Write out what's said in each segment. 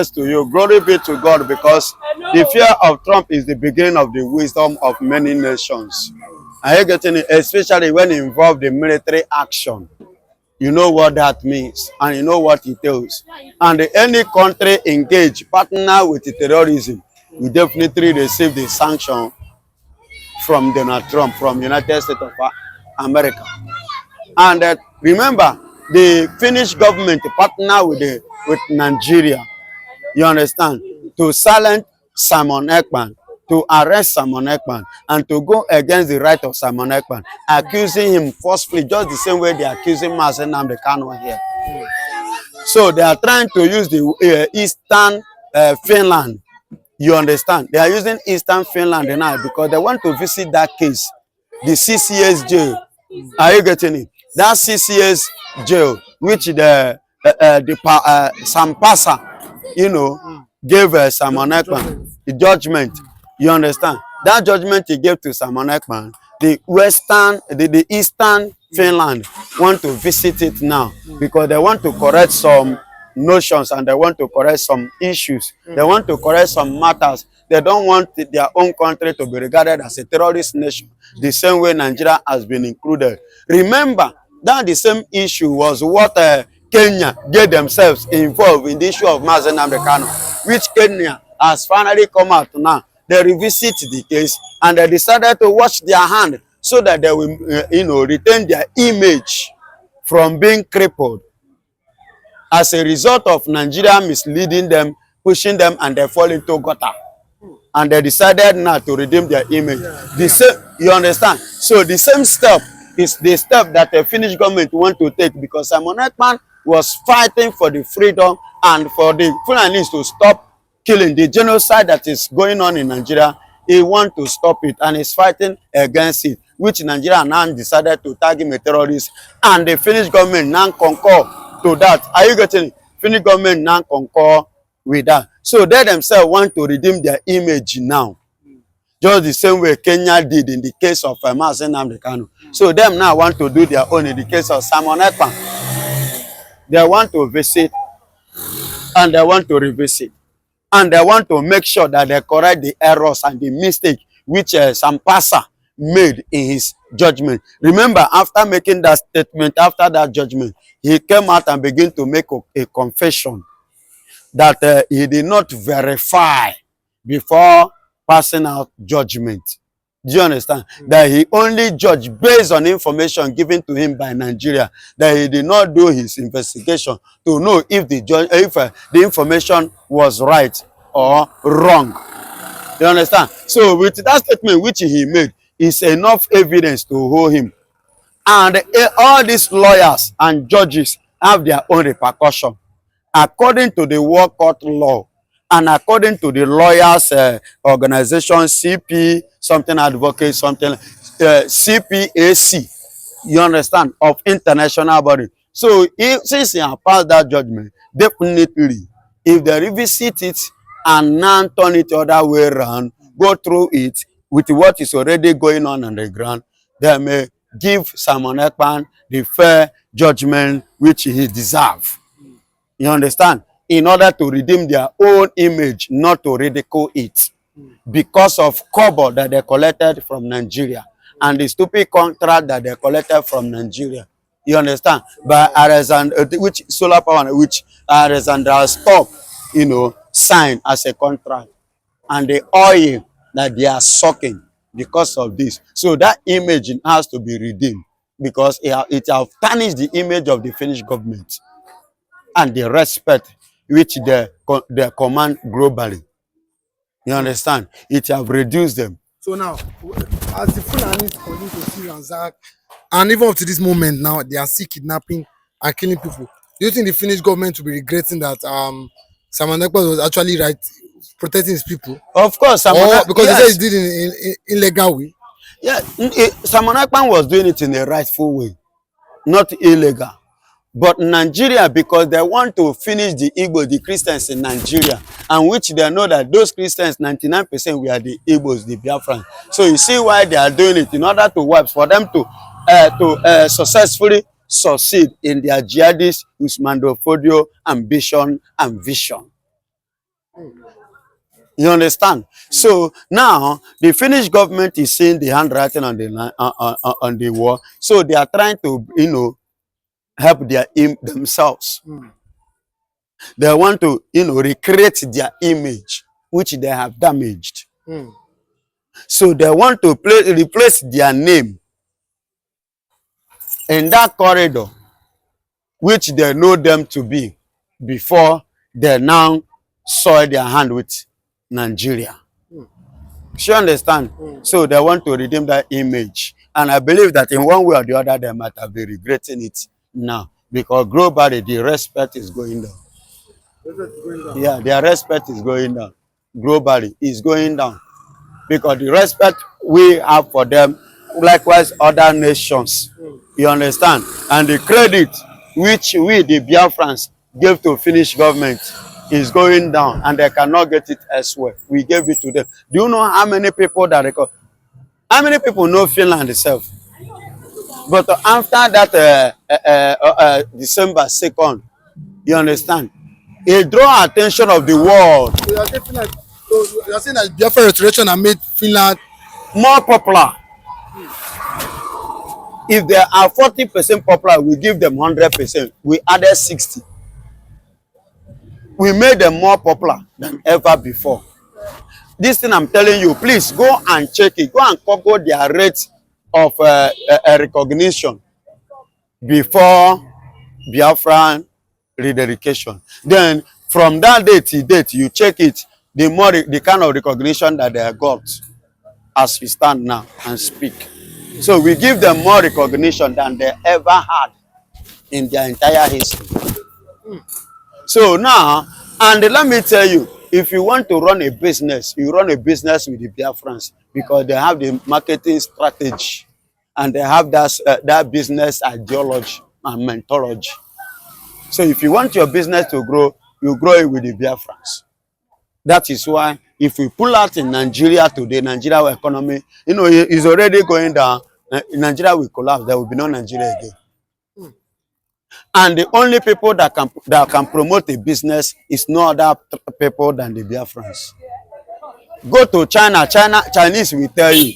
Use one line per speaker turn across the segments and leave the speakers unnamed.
goodness to you. Glory be to God, because the fear of Trump is the beginning of the wisdom of many nations. Are you getting it? Especially when involved in military action. You know what that means, and you know what it tells. And any country engaged, partner with the terrorism, will definitely receive the sanction from Donald Trump, from United States of America. And remember, the Finnish government partner with Nigeria, you understand, to silence Simon Ekpa, to arrest Simon Ekpa, and to go against the right of Simon Ekpa, accusing him forcefully, just the same way they are accusing Nnamdi Kanu here. So they are trying to use the Eastern Finland. You understand? They are using Eastern Finland now because they want to visit that case, the CCS jail. Are you getting it? That CCS jail, which the Sampasa, you know, gave Simon Ekpa the judgment. You understand? That judgment he gave to Simon Ekpa, the Eastern Finland want to visit it now because they want to correct some notions and they want to correct some issues. They want to correct some matters. They don't want their own country to be regarded as a terrorist nation, the same way Nigeria has been included. Remember that the same issue was what Kenya get themselves involved in the issue of Nnamdi Kanu, which Kenya has finally come out now. They revisit the case and they decided to wash their hand so that they will, retain their image from being crippled as a result of Nigeria misleading them, pushing them, and they fall into gutter. And they decided now to redeem their image. The same, you understand? So the same step is the step that the Finnish government want to take, because Simon Ekpa was fighting for the freedom and for the Finaly to stop killing, the genocide that is going on in Nigeria. He want to stop it and is fighting against it, which Nigeria now decided to tag him a terrorist, and the Finnish government now concur to that. Are you getting it? Finnish government now concur with that. So they themselves want to redeem their image now, just the same way Kenya did in the case of Nnamdi Kanu. So them now want to do their own in the case of Simon Ekpa. They want to visit and they want to revisit, and they want to make sure that they correct the errors and the mistake which Sampasa made in his judgment. Remember, after making that statement, after that judgment, he came out and began to make a confession that he did not verify before passing out judgment. Do you understand? That he only judged based on information given to him by Nigeria, that he did not do his investigation to know if the information was right or wrong. You understand? So with that statement which he made, is enough evidence to hold him. And all these lawyers and judges have their own repercussion. According to the War Court law, and according to the lawyers organization, CP, something advocate, something, CPAC, you understand, of international body. So since he has passed that judgment, definitely, if they revisit it and now turn it the other way around, go through it with what is already going on the ground, they may give Simon Ekpa the fair judgment which he deserves. You understand? In order to redeem their own image, not to ridicule it. Because of kobo that they collected from Nigeria and the stupid contract that they collected from Nigeria. You understand? But which solar power, which Alexander Stop, signed as a contract. And the oil that they are sucking because of this. So that image has to be redeemed, because it has tarnished the image of the Finnish government and the respect which they command globally. You understand? It have reduced them.
So now, as the Finaly continue to see ransack, and even up to this moment now, they are still kidnapping and killing people. Do you think the Finnish government will be regretting that Simon Ekpa was actually right protecting his people?
Of course,
because they said he did it in illegal way.
Yeah, Simon Ekpa was doing it in a rightful way, not illegal. But Nigeria, because they want to finish the Igbo, the Christians in Nigeria, and which they know that those Christians, 99% we are the Igbos, the Biafran. So you see why they are doing it, in order to wipe, for them to successfully succeed in their jihadist, Usmandofodio, ambition and vision. You understand? So now the Finnish government is seeing the handwriting on the on the wall. So they are trying to, help themselves. They want to, recreate their image, which they have damaged. So they want to replace their name in that corridor, which they know them to be before they now soil their hand with Nigeria. You understand? So they want to redeem that image. And I believe that in one way or the other, they might have been regretting it now. Because globally, the respect is going down. Yeah, their respect is going down. Globally, it's going down. Because the respect we have for them, likewise other nations. You understand? And the credit which we, the Biafrans, gave to Finnish government is going down, and they cannot get it elsewhere. We gave it to them. Do you know how many people that record? How many people know Finland itself? But after that December 2nd, you understand? It draw attention of the world.
So you are saying that Biafra restoration has made Finland
More popular. If they are 40% popular, we give them 100%. We added 60. We made them more popular than ever before. This thing I'm telling you, please go and check it. Go and google their rate of recognition before Biafran rededication. Then from that date to date, you check it, the kind of recognition that they got as we stand now and speak. So we give them more recognition than they ever had in their entire history. So now, and let me tell you, if you want to run a business, you run a business with the Biafrans because they have the marketing strategy and they have that business ideology and methodology. So if you want your business to grow, you grow it with the Biafrans. That is why if we pull out in Nigeria today, Nigeria economy, is already going down. Nigeria will collapse. There will be no Nigeria again. And the only people that can promote a business is no other people than the Biafrans. Go to China. Chinese will tell you,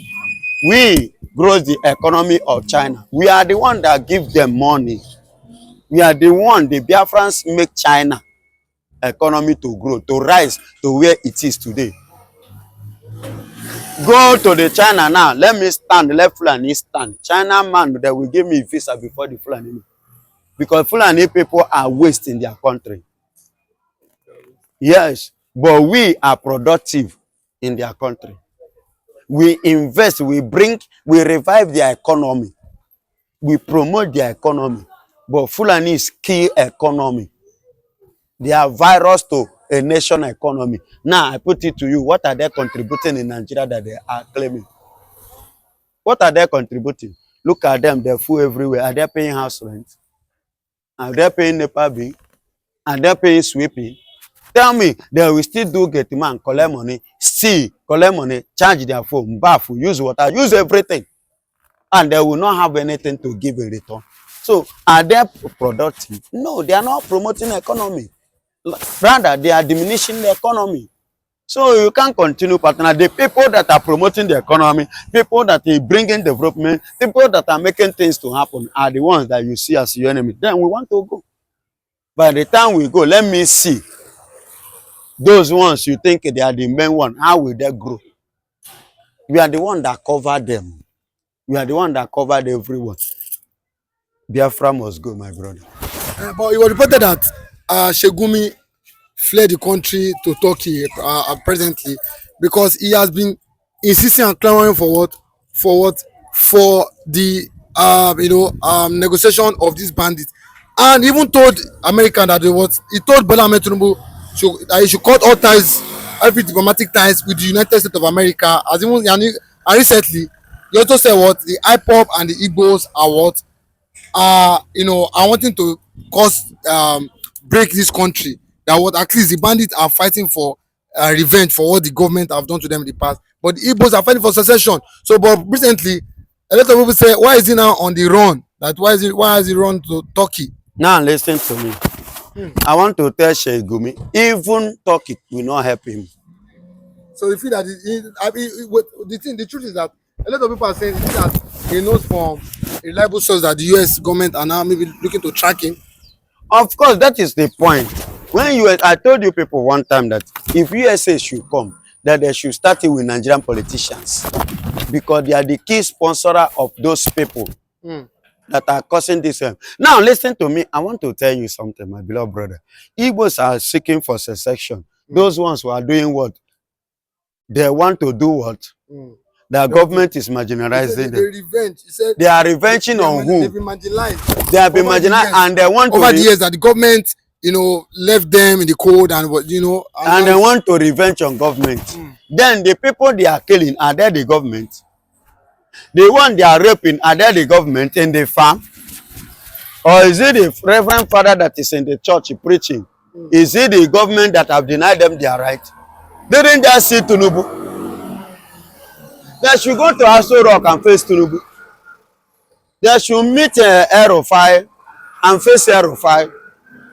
we grow the economy of China. We are the one that give them money. We are the one, the Biafrans make China economy to grow, to rise to where it is today. Go to the China now. Let me stand. Let Fulani stand. China man, they will give me visa before the Fulani. Because Fulani people are wasting their country. Yes, but we are productive in their country. We invest, we revive their economy. We promote their economy. But Fulani is key economy. They are virus to a nation economy. Now, I put it to you, what are they contributing in Nigeria that they are claiming? What are they contributing? Look at them, they're full everywhere. Are they paying house rent? Are they paying NEPA bill? Are they paying sweeping? Tell me, they will still do get man, collect money, charge their phone, bath, use water, use everything. And they will not have anything to give in return. So, are they productive? No, they are not promoting the economy. Rather, they are diminishing the economy. So you can't continue partner. The people that are promoting the economy, people that are bringing development, people that are making things to happen are the ones that you see as your enemy. Then we want to go. By the time we go, let me see. Those ones you think they are the main one, how will they grow? We are the one that cover them. We are the one that covered everyone. Biafra must go, my brother.
But it was reported that Shegumi fled the country to Turkey presently because he has been insisting and clamoring for what? For the negotiation of these bandits, and even told America that he told Bola Ahmed Tinubu that he should cut all ties, every diplomatic ties with the United States of America. As even and recently, he also said what the IPOB and the Igbos are what are wanting to cause break this country. That what at least the bandits are fighting for revenge for what the government have done to them in the past. But the Igbos are fighting for secession. So, but recently, a lot of people say, why is he now on the run? That why has he run to Turkey?
Now listen to me. I want to tell Sheikh Gumi, even talk it will not help him.
So you feel that the truth is that a lot of people are saying that he knows from a reliable source that the US government are now maybe looking to track him.
Of course, that is the point. When I told you people one time that if USA should come, that they should start it with Nigerian politicians because they are the key sponsor of those people that are causing this. Now, listen to me. I want to tell you something, my beloved brother. Igbos are seeking for secession. Those ones who are doing what? They want to do what? The government is marginalizing them.
Revenge. He said
they are revenging on who?
They've been marginalized.
They have been marginalized and they want
over
to...
the years that the government, you know, left them in the cold and what, you know.
And they want to revenge on government. Then the people they are killing, are they the government? The one they are raping, are they the government in the farm? Or is it the reverend father that is in the church preaching? Is it the government that have denied them their right? Didn't they see Tinubu? They should go to Aso Rock and face Tinubu. They should meet Erufai and face Erufai.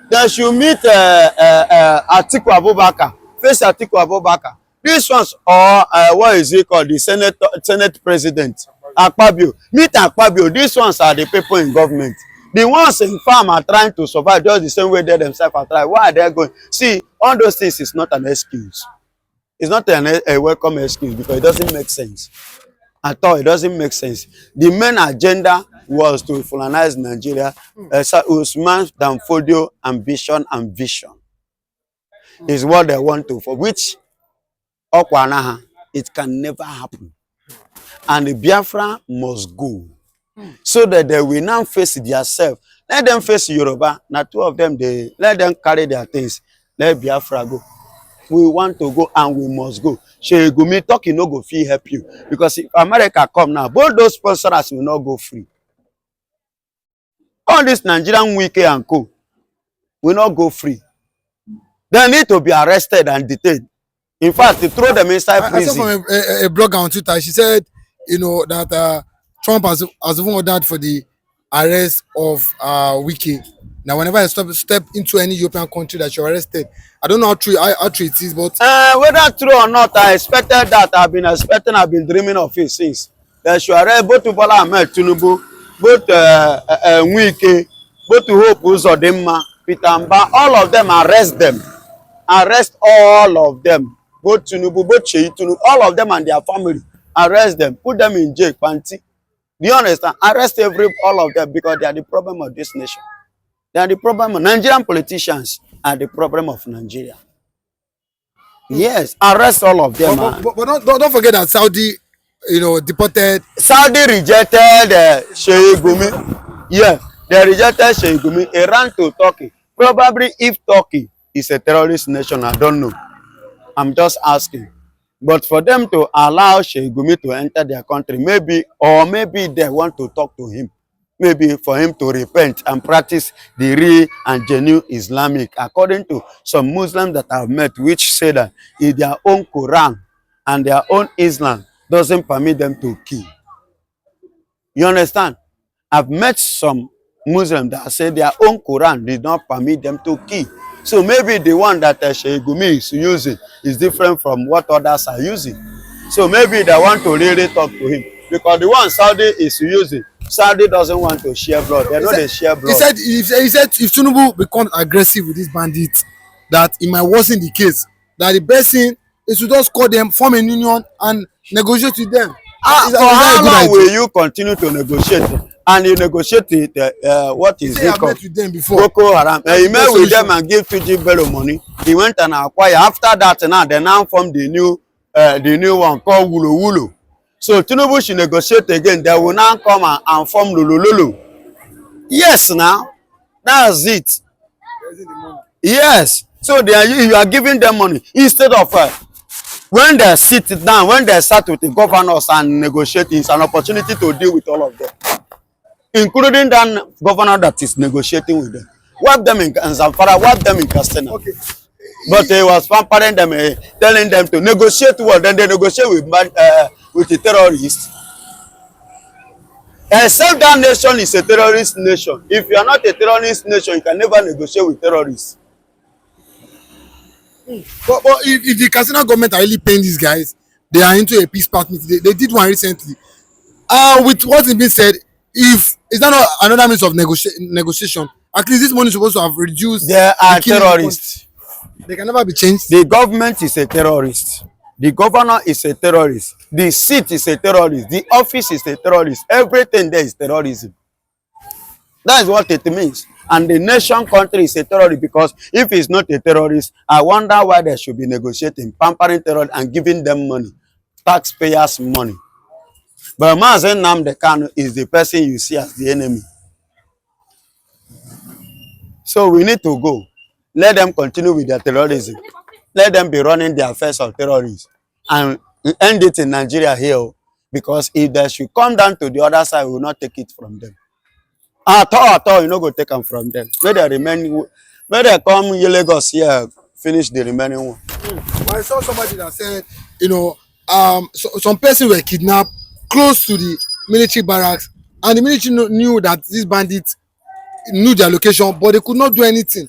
They should meet Atiku Abubakar, face Atiku Abubakar. This ones, or what is it called, the Senate President, Akpabio. Meet Akpabio. These ones are the people in government. The ones in farm are trying to survive just the same way they themselves are trying. Why are they going? See, all those things is not an excuse. It's not a welcome excuse because it doesn't make sense. At all, it doesn't make sense. The main agenda was to colonize Nigeria. Usman Danfodio ambition and vision is what they want to, for which it can never happen. And the Biafra must go. So that they will now face themselves. Let them face Yoruba. Now two of them, let them carry their things. Let Biafra go. We want to go and we must go. Sheikh Gumi talking no go fee help you. Because if America come now, both those sponsors will not go free. All this Nigerian wiki and co will not go free. They need to be arrested and detained. In fact, they throw them inside prison.
I saw from a blogger on Twitter, she said, you know, that Trump has even ordered for the arrest of Wiki. Now, whenever I step into any European country that you're arrested, I don't know how true it is, but
whether true or not, I expected that. I've been dreaming of it since. They should arrest both Bola Ahmed Tinubu, both Wiki, both Hope Uzodinma, Peter Mba, all of them, arrest them. Arrest all of them. Both Tinubu, both Sheikh Tinubu, all of them and their family. Arrest them, put them in jail, panty. Do you understand? Arrest all of them because they are the problem of this nation. They are the problem of Nigerian politicians are the problem of Nigeria. Yes, arrest all of them.
But don't forget that Saudi, you know, deported.
Saudi rejected Sheikh Gumi. Yeah, they rejected Sheikh Gumi. Iran to Turkey. Probably if Turkey is a terrorist nation, I don't know. I'm just asking. But for them to allow Sheikh Gumi to enter their country, maybe they want to talk to him. Maybe for him to repent and practice the real and genuine Islamic, according to some Muslims that I've met, which say that in their own Quran and their own Islam doesn't permit them to kill. You understand? I've met some Muslims that say their own Quran did not permit them to kill. So maybe the one that Sheikh Gumi is using is different from what others are using. So maybe they want to really talk to him. Because the one Saudi is using, Saudi doesn't want to share blood. They know they share blood.
He said if Tinubu becomes aggressive with these bandits, that it might worsen the case. That the best thing is to just call them, form a union, and negotiate with them.
For how long will you continue to negotiate? And you negotiate it, what is it called? Boko Haram. He met with them and gave 2G Bello money. He went and acquired. After that, now they now formed the new one called Wulu Wulu. So Tinubu should negotiate again. They will now come and form Lulu. Yes, now that's it. Yes. So you are giving them money instead of when they sit down, when they start with the governors and negotiate, it's an opportunity to deal with all of them, including that governor that is negotiating with them. Wipe them in Zamfara, wipe them in Castena. Okay. But he was pampering them, telling them to negotiate well. Then they negotiate with the terrorists. Except that nation is a terrorist nation. If you are not a terrorist nation, you can never negotiate with terrorists.
But if the Katsina government are really paying these guys, they are into a peace partner. They did one recently. With what is being said, if is that not another means of negotiation? At least this money is supposed to have reduced.
They are terrorists.
They can never be changed.
The government is a terrorist. The governor is a terrorist. The seat is a terrorist. The office is a terrorist. Everything there is terrorism. That is what it means. And the nation country is a terrorist, because if it's not a terrorist, I wonder why they should be negotiating, pampering terrorists and giving them money, taxpayers' money. But Nnamdi Kanu is the person you see as the enemy. So we need to go. Let them continue with their terrorism. Let them be running their affairs of terrorism. And end it in Nigeria here. Because if they should come down to the other side, we will not take it from them. At all, you know, go take them from them. May they remain, may they come Lagos here, finish the remaining one.
I saw somebody that said, you know, some person were kidnapped close to the military barracks, and the military knew that these bandits knew their location, but they could not do anything.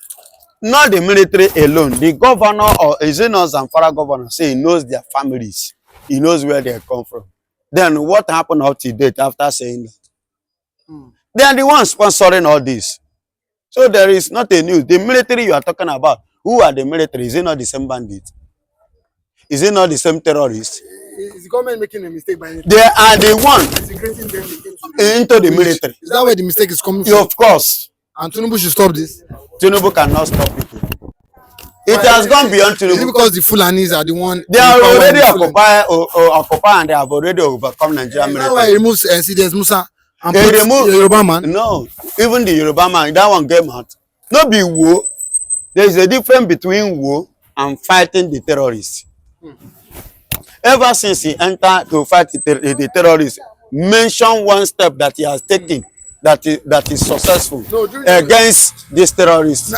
Not the military alone. The governor, or is it not Zamfara governor, say he knows their families. He knows where they come from. Then what happened up to date after saying that? They are the ones sponsoring all this. So there is not a news. The military you are talking about, who are the military? Is it not the same bandits? Is it not the same terrorists?
Is the government making a mistake by anything?
They are the ones
Integrating them
into the military.
Is that where the mistake is coming from?
Of course.
And Tinubu should stop this.
Tinubu cannot stop people. It has gone beyond
Is it
Tinubu.
because the Fulanis are the one?
They are already occupied and they have already overcome Nigerian
military. That's why he removes CDS Musa and
they
puts
remove
the Yoruba man.
No, even the Yoruba man, that one came out. No be war. There is a difference between war and fighting the terrorists. Ever since he entered to fight the terrorists, mention one step that he has taken that is successful against these terrorists.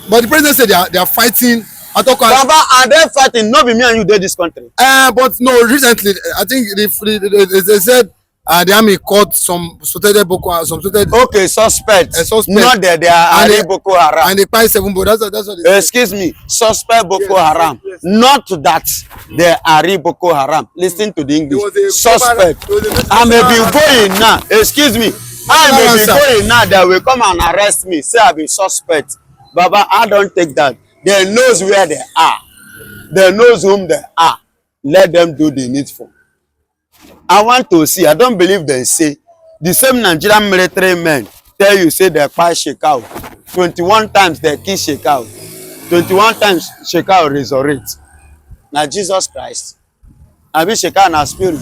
But the president said they are fighting.
Baba, are they fighting? Not be me and you did this country.
But no, recently I think they said the army caught some suspected Boko Haram.
Suspects. Not that they are Boko Haram.
And they fight 7 but that's what they
excuse me, suspect Boko Haram. Yes. Not that they are Boko Haram. Listen to the English. Suspect. I may be going now. Excuse me. I may be going now. They will come and arrest me. Say I be suspect. Baba, I don't take that. They knows where they are. They knows whom they are. Let them do the needful. I want to see. I don't believe they say the same Nigerian military men tell you say they quite shake out. 21 times they kill shake out. 21 times shake out resurrect. Now Jesus Christ. I be shake out na spirit.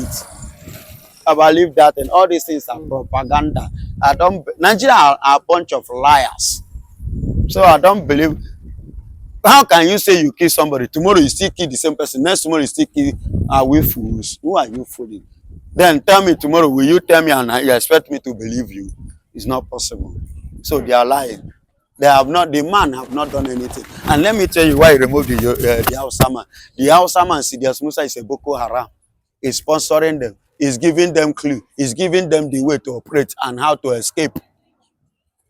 I believe that, and all these things are propaganda. Nigeria are a bunch of liars. So I don't believe. How can you say you kill somebody? Tomorrow you still kill the same person. Next tomorrow you still kill. Are we fools? Who are you fooling? Then tell me tomorrow, will you tell me and you expect me to believe you? It's not possible. So they are lying. They have not, the man have not done anything. And let me tell you why he removed the Hausa man. The Hausa man, Sidious Musa, is a Boko Haram. He's sponsoring them. He's giving them clue. He's giving them the way to operate and how to escape.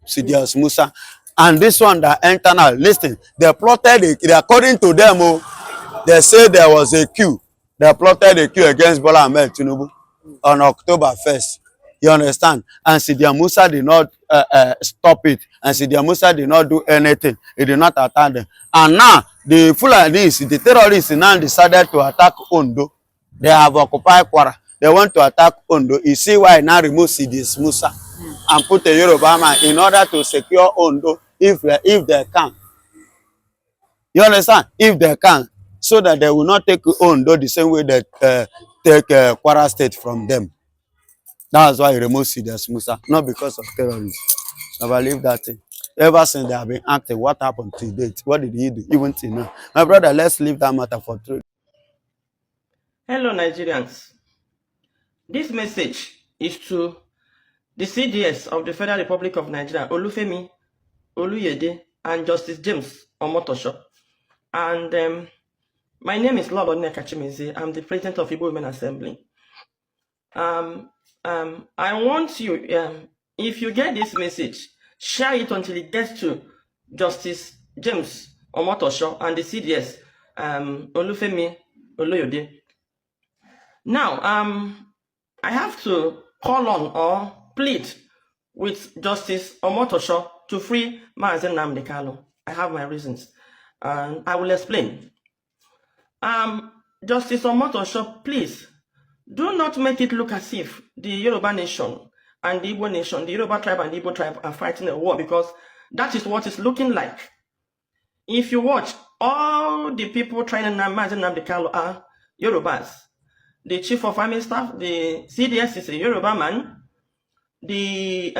Sidious Musa. And this one that enter now, listen, they plotted, according to them, they say there was a coup. They plotted a coup against Bola Ahmed Tinubu on October 1st. You understand? And Sidious Musa did not stop it. And Sidious Musa did not do anything. He did not attack them. And now, the Fulanis, the terrorists now decided to attack Ondo. They have occupied Kwara. They want to attack Ondo. You see why now remove Sidious Musa and put a Yoruba man in order to secure Ondo if they can. You understand? If they can. So that they will not take Ondo the same way they take Kwara State from them. That's why he removed Sidious Musa, not because of terrorism. I believe that thing. Ever since they have been active, what happened to date? What did he do? Even till now. My brother, let's leave that matter for truth.
Hello, Nigerians. This message is to the CDS of the Federal Republic of Nigeria, Olufemi Oluyede, and Justice James Omotosho. And my name is Lord Onekachimeze. I'm the president of Igbo Women Assembly. I want you, if you get this message, share it until it gets to Justice James Omotosho and the CDS, Olufemi Oloyode. Now, I have to call on or plead with Justice Omotosho to free Mazen Nnamdi. I have my reasons, and I will explain. Justice Omotosho, please, do not make it look as if the Yoruba nation and the Igbo nation, the Yoruba tribe and the Igbo tribe are fighting a war, because that is what it's looking like. If you watch, all the people trying to imagine Nnamdi are Yorubas. The chief of army staff, the CDS is a Yoruba man. The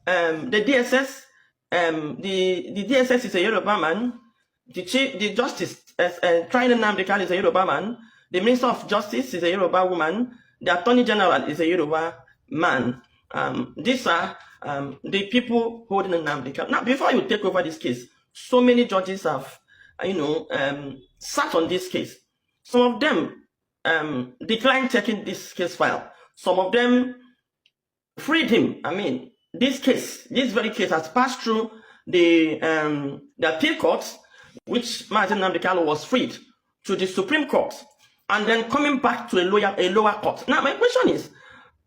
DSS, the DSS is a Yoruba man. The justice trying Nnamdi is a Yoruba man. The Minister of Justice is a Yoruba woman. The Attorney General is a Yoruba man. These are the people holding Nnamdi. Now, before you take over this case, so many judges have, sat on this case. Some of them declined taking this case file. Some of them freed him. I mean, this very case has passed through the appeal court, which Mazen Nnamdi was freed, to the Supreme Court, and then coming back to a lower court. Now, my question is,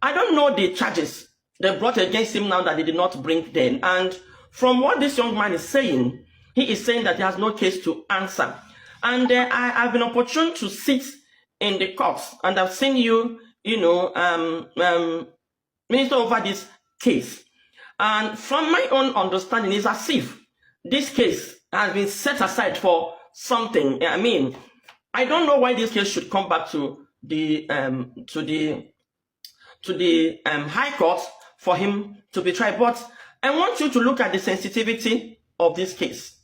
I don't know the charges they brought against him now that they did not bring then. And from what this young man is saying, he is saying that he has no case to answer. And I've been opportune to sit in the courts, and I've seen you, minister over this case. And from my own understanding, it's as if this case has been set aside for something. I mean, I don't know why this case should come back to the High Court for him to be tried. But I want you to look at the sensitivity of this case.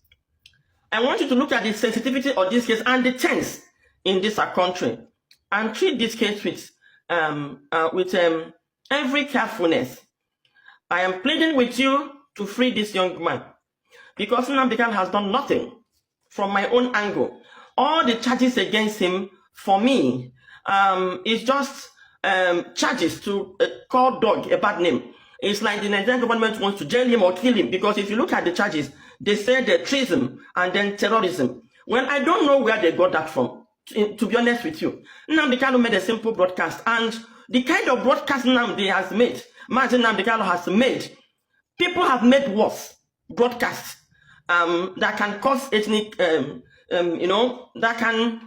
I want you to look at the sensitivity of this case and the tense in this country, and treat this case with every carefulness. I am pleading with you to free this young man, because Nnamdi has done nothing from my own angle. All the charges against him, for me, is just charges to call dog a bad name. It's like the Nigerian government wants to jail him or kill him, because if you look at the charges, they say the treason and then terrorism. Well, I don't know where they got that from, to be honest with you. Nnamdi made a simple broadcast, and the kind of broadcast Nnamdi has made, Mazen Nnamdi has made, people have made worse broadcasts that can cause ethnic, that can,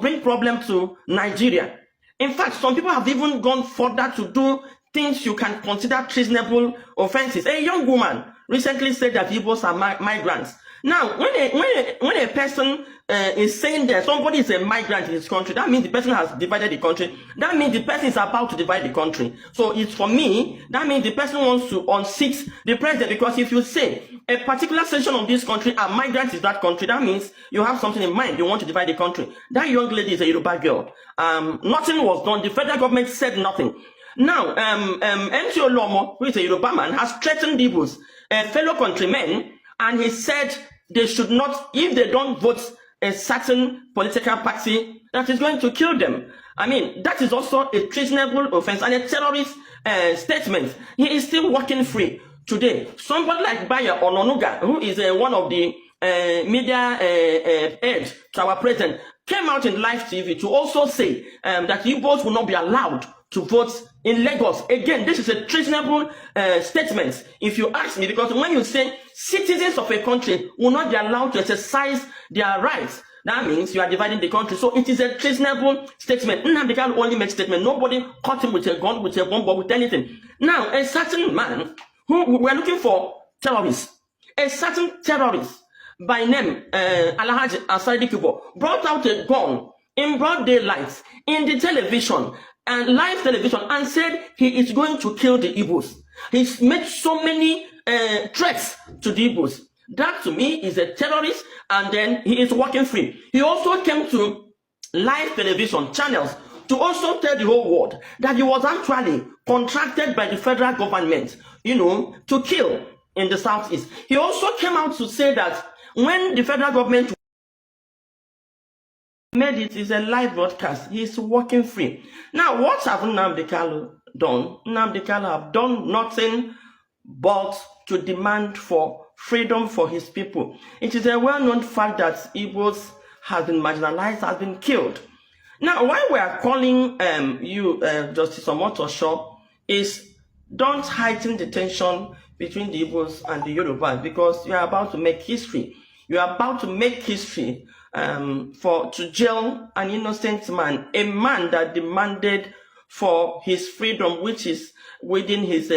bring problem to Nigeria. In fact, some people have even gone further to do things you can consider treasonable offenses. A young woman recently said that Igbos are migrants. Now, when a person is saying that somebody is a migrant in his country, that means the person has divided the country. That means the person is about to divide the country. So it's, for me, that means the person wants to unseat the president, because if you say a particular section of this country are migrants in that country, that means you have something in mind. You want to divide the country. That young lady is a Yoruba girl. Nothing was done. The federal government said nothing. Now, MC Olomo, who is a Yoruba man, has threatened Igbos, fellow countrymen, and he said they should not, if they don't vote a certain political party, that is going to kill them. I mean, that is also a treasonable offense and a terrorist statement. He is still walking free today. Somebody like Bayo Ononuga, who is one of the media aides to our president, came out in live TV to also say that Igbos will not be allowed to vote in Lagos. Again, this is a treasonable statement, if you ask me, because when you say citizens of a country will not be allowed to exercise their rights, that means you are dividing the country. So it is a treasonable statement. Nnamdi only made statement. Nobody caught him with a gun, with a bomb, or with anything. Now, a certain man who we're looking for terrorists, a certain terrorist by name Alhaji Asadi Kubo, brought out a gun in broad daylight in the television and live television, and said he is going to kill the Igbos. He's made so many threats to the Igbos. That to me is a terrorist, and then he is walking free. He also came to live television channels to also tell the whole world that he was actually contracted by the federal government, to kill in the southeast. He also came out to say that when the federal government made it is a live broadcast, he's walking free. Now, what have Nnamdi done, Nnamdi Kanu have done nothing but to demand for freedom for his people. It is a well-known fact that Igbos have been marginalized, have been killed. Now, why we are calling Justice Omotosho is don't heighten the tension between the Igbos and the Yorubas, because you are about to make history. You are about to make history to jail an innocent man, a man that demanded for his freedom, which is within his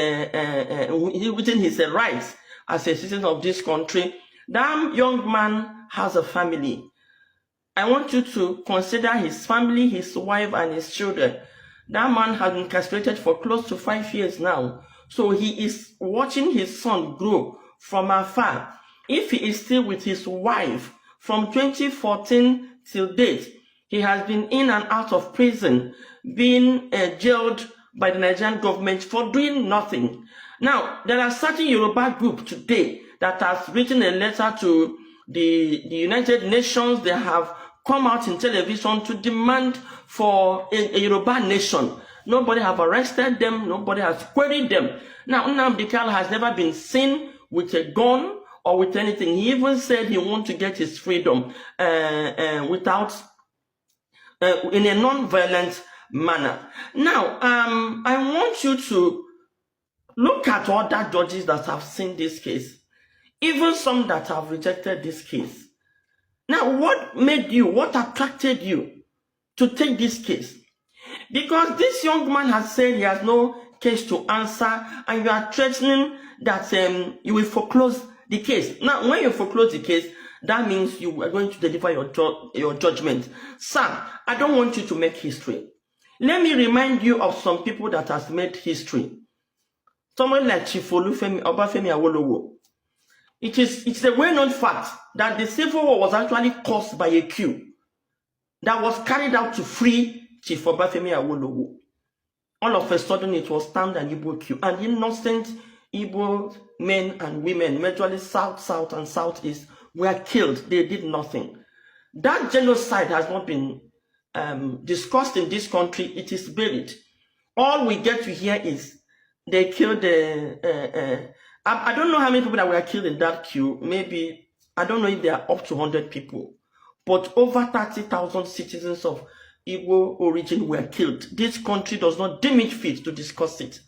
rights as a citizen of this country. That young man has a family. I want you to consider his family, his wife, and his children. That man has been incarcerated for close to 5 years now. So he is watching his son grow from afar. If he is still with his wife from 2014 till date, he has been in and out of prison, being jailed by the Nigerian government for doing nothing. Now, there are certain Yoruba group today that has written a letter to the United Nations. They have come out in television to demand for a Yoruba nation. Nobody have arrested them. Nobody has queried them. Now, Nnamdi Kanu has never been seen with a gun or with anything. He even said he wants to get his freedom in a non-violent manner. Now, I want you to look at other judges that have seen this case, even some that have rejected this case. Now, what attracted you to take this case? Because this young man has said he has no case to answer, and you are threatening that you will foreclose the case. Now, when you foreclose the case, that means you are going to deliver your judgment. Sir, I don't want you to make history. Let me remind you of some people that has made history. Someone like Chief Olufemi Obafemi Awolowo. It's a well-known fact that the Civil War was actually caused by a coup that was carried out to free Chief Obafemi Awolowo. All of a sudden, it was termed an Igbo coup, and innocent Igbo men and women, majorly South, and Southeast, were killed. They did nothing. That genocide has not been discussed in this country. It is buried. All we get to hear is they killed I don't know how many people that were killed in that coup. Maybe, I don't know if there are up to 100 people. But over 30,000 citizens of Igbo origin were killed. This country does not deem it fit to discuss it.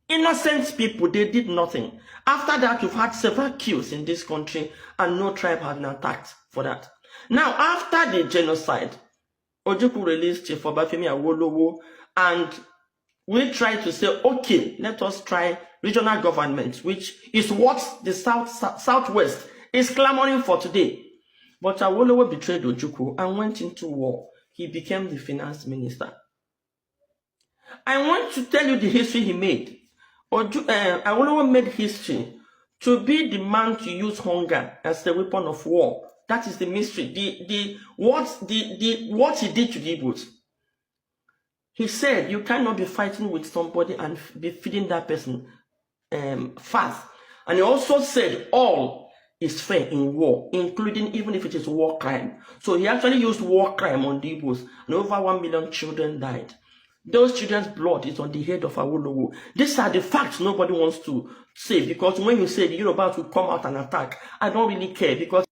Innocent people, they did nothing. After that, we've had several kills in this country, and no tribe has been attacked for that. Now, after the genocide, Ojukwu released Chief Obafemi Awolowo, and we tried to say, okay, let us try regional government, which is what the Southwest is clamoring for today. But Awolowo betrayed Ojukwu and went into war. He became the finance minister. I want to tell you the history he made. Awolowo made history to be the man to use hunger as the weapon of war. That is the mystery. What he did to the Igbos. He said you cannot be fighting with somebody and be feeding that person fast. And he also said all is fair in war, including even if it is war crime. So he actually used war crime on the Igbos, and over 1 million children died. Those children's blood is on the head of Awolowo. These are the facts nobody wants to say, because when you say the Yorubas will come out and attack, I don't really care, because